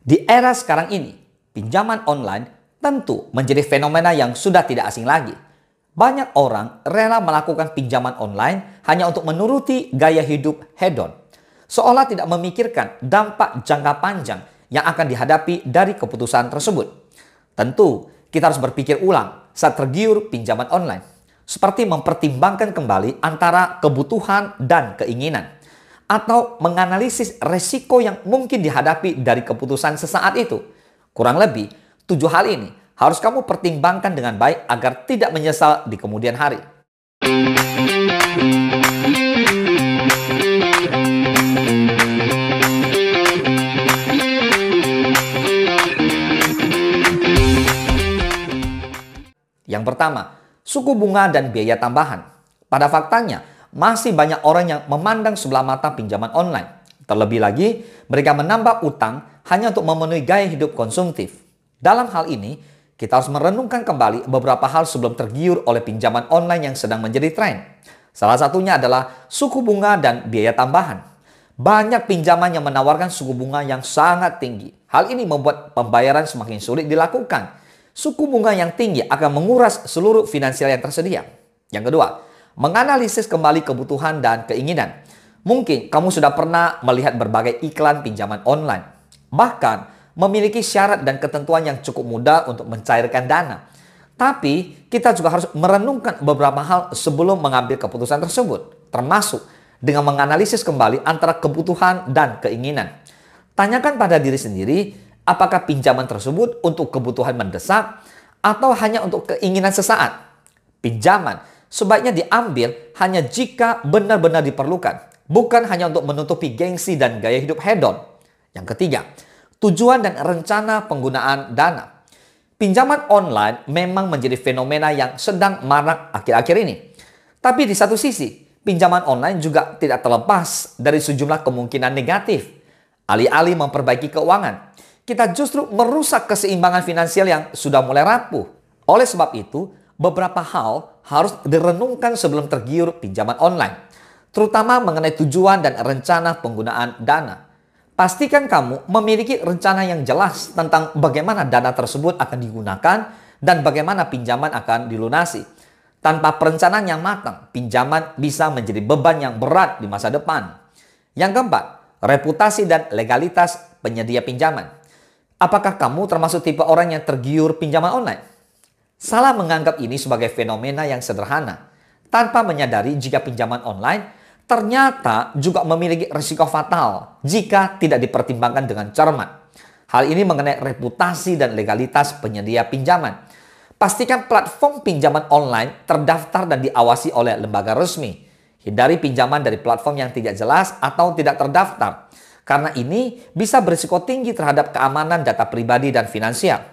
Di era sekarang ini, pinjaman online tentu menjadi fenomena yang sudah tidak asing lagi. Banyak orang rela melakukan pinjaman online hanya untuk menuruti gaya hidup hedon, seolah tidak memikirkan dampak jangka panjang yang akan dihadapi dari keputusan tersebut. Tentu, kita harus berpikir ulang saat tergiur pinjaman online, seperti mempertimbangkan kembali antara kebutuhan dan keinginan, atau menganalisis resiko yang mungkin dihadapi dari keputusan sesaat itu. Kurang lebih, 7 hal ini harus kamu pertimbangkan dengan baik agar tidak menyesal di kemudian hari. Yang pertama, suku bunga dan biaya tambahan. Pada faktanya, masih banyak orang yang memandang sebelah mata pinjaman online. Terlebih lagi, mereka menambah utang hanya untuk memenuhi gaya hidup konsumtif. Dalam hal ini, kita harus merenungkan kembali beberapa hal sebelum tergiur oleh pinjaman online yang sedang menjadi tren. Salah satunya adalah suku bunga dan biaya tambahan. Banyak pinjaman yang menawarkan suku bunga yang sangat tinggi. Hal ini membuat pembayaran semakin sulit dilakukan. Suku bunga yang tinggi akan menguras seluruh finansial yang tersedia. Yang kedua, menganalisis kembali kebutuhan dan keinginan. Mungkin kamu sudah pernah melihat berbagai iklan pinjaman online. Bahkan memiliki syarat dan ketentuan yang cukup mudah untuk mencairkan dana. Tapi kita juga harus merenungkan beberapa hal sebelum mengambil keputusan tersebut. Termasuk dengan menganalisis kembali antara kebutuhan dan keinginan. Tanyakan pada diri sendiri, apakah pinjaman tersebut untuk kebutuhan mendesak atau hanya untuk keinginan sesaat? Pinjaman sebaiknya diambil hanya jika benar-benar diperlukan, bukan hanya untuk menutupi gengsi dan gaya hidup hedon. Yang ketiga, tujuan dan rencana penggunaan dana. Pinjaman online memang menjadi fenomena yang sedang marak akhir-akhir ini. Tapi di satu sisi, pinjaman online juga tidak terlepas dari sejumlah kemungkinan negatif. Alih-alih memperbaiki keuangan, kita justru merusak keseimbangan finansial yang sudah mulai rapuh. Oleh sebab itu, beberapa hal harus direnungkan sebelum tergiur pinjaman online, terutama mengenai tujuan dan rencana penggunaan dana. Pastikan kamu memiliki rencana yang jelas tentang bagaimana dana tersebut akan digunakan dan bagaimana pinjaman akan dilunasi. Tanpa perencanaan yang matang, pinjaman bisa menjadi beban yang berat di masa depan. Yang keempat, reputasi dan legalitas penyedia pinjaman. Apakah kamu termasuk tipe orang yang tergiur pinjaman online? Salah menganggap ini sebagai fenomena yang sederhana, tanpa menyadari jika pinjaman online ternyata juga memiliki risiko fatal jika tidak dipertimbangkan dengan cermat. Hal ini mengenai reputasi dan legalitas penyedia pinjaman. Pastikan platform pinjaman online terdaftar dan diawasi oleh lembaga resmi. Hindari pinjaman dari platform yang tidak jelas atau tidak terdaftar, karena ini bisa berisiko tinggi terhadap keamanan data pribadi dan finansial.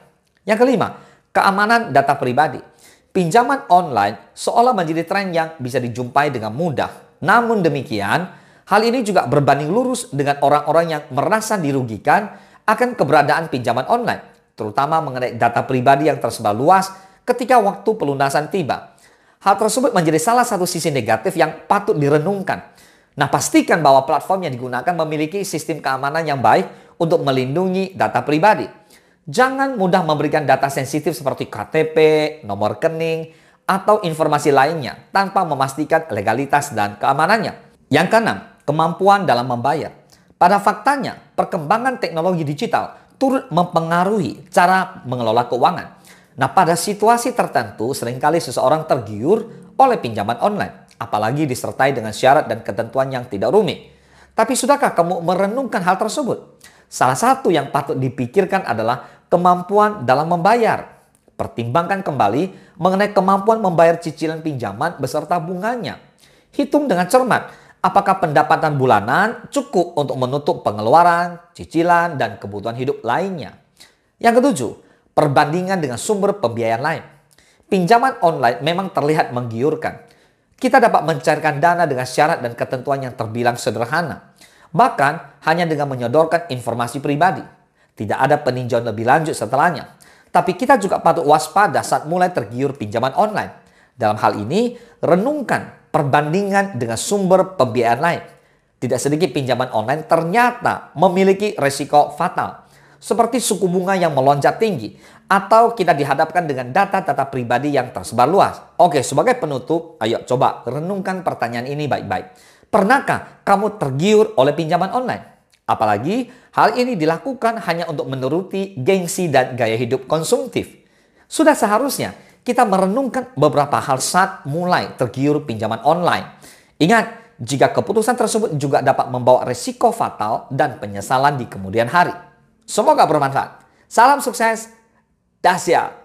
Yang kelima, keamanan data pribadi. Pinjaman online seolah menjadi tren yang bisa dijumpai dengan mudah. Namun demikian, hal ini juga berbanding lurus dengan orang-orang yang merasa dirugikan akan keberadaan pinjaman online, terutama mengenai data pribadi yang tersebar luas ketika waktu pelunasan tiba. Hal tersebut menjadi salah satu sisi negatif yang patut direnungkan. Nah, pastikan bahwa platform yang digunakan memiliki sistem keamanan yang baik untuk melindungi data pribadi. Jangan mudah memberikan data sensitif seperti KTP, nomor rekening, atau informasi lainnya tanpa memastikan legalitas dan keamanannya. Yang keenam, kemampuan dalam membayar. Pada faktanya, perkembangan teknologi digital turut mempengaruhi cara mengelola keuangan. Nah, pada situasi tertentu seringkali seseorang tergiur oleh pinjaman online, apalagi disertai dengan syarat dan ketentuan yang tidak rumit. Tapi sudahkah kamu merenungkan hal tersebut? Salah satu yang patut dipikirkan adalah kemampuan dalam membayar. Pertimbangkan kembali mengenai kemampuan membayar cicilan pinjaman beserta bunganya. Hitung dengan cermat apakah pendapatan bulanan cukup untuk menutup pengeluaran, cicilan, dan kebutuhan hidup lainnya. Yang ketujuh, perbandingan dengan sumber pembiayaan lain. Pinjaman online memang terlihat menggiurkan. Kita dapat mencairkan dana dengan syarat dan ketentuan yang terbilang sederhana. Bahkan hanya dengan menyodorkan informasi pribadi. Tidak ada peninjauan lebih lanjut setelahnya. Tapi kita juga patut waspada saat mulai tergiur pinjaman online. Dalam hal ini, renungkan perbandingan dengan sumber pembiayaan lain. Tidak sedikit pinjaman online ternyata memiliki resiko fatal. seperti suku bunga yang melonjak tinggi, atau kita dihadapkan dengan data-data pribadi yang tersebar luas. Oke, sebagai penutup, ayo coba renungkan pertanyaan ini baik-baik. Pernahkah kamu tergiur oleh pinjaman online? Apalagi hal ini dilakukan hanya untuk menuruti gengsi dan gaya hidup konsumtif. Sudah seharusnya kita merenungkan beberapa hal saat mulai tergiur pinjaman online. Ingat, jika keputusan tersebut juga dapat membawa risiko fatal dan penyesalan di kemudian hari. Semoga bermanfaat. Salam sukses, dahsyat.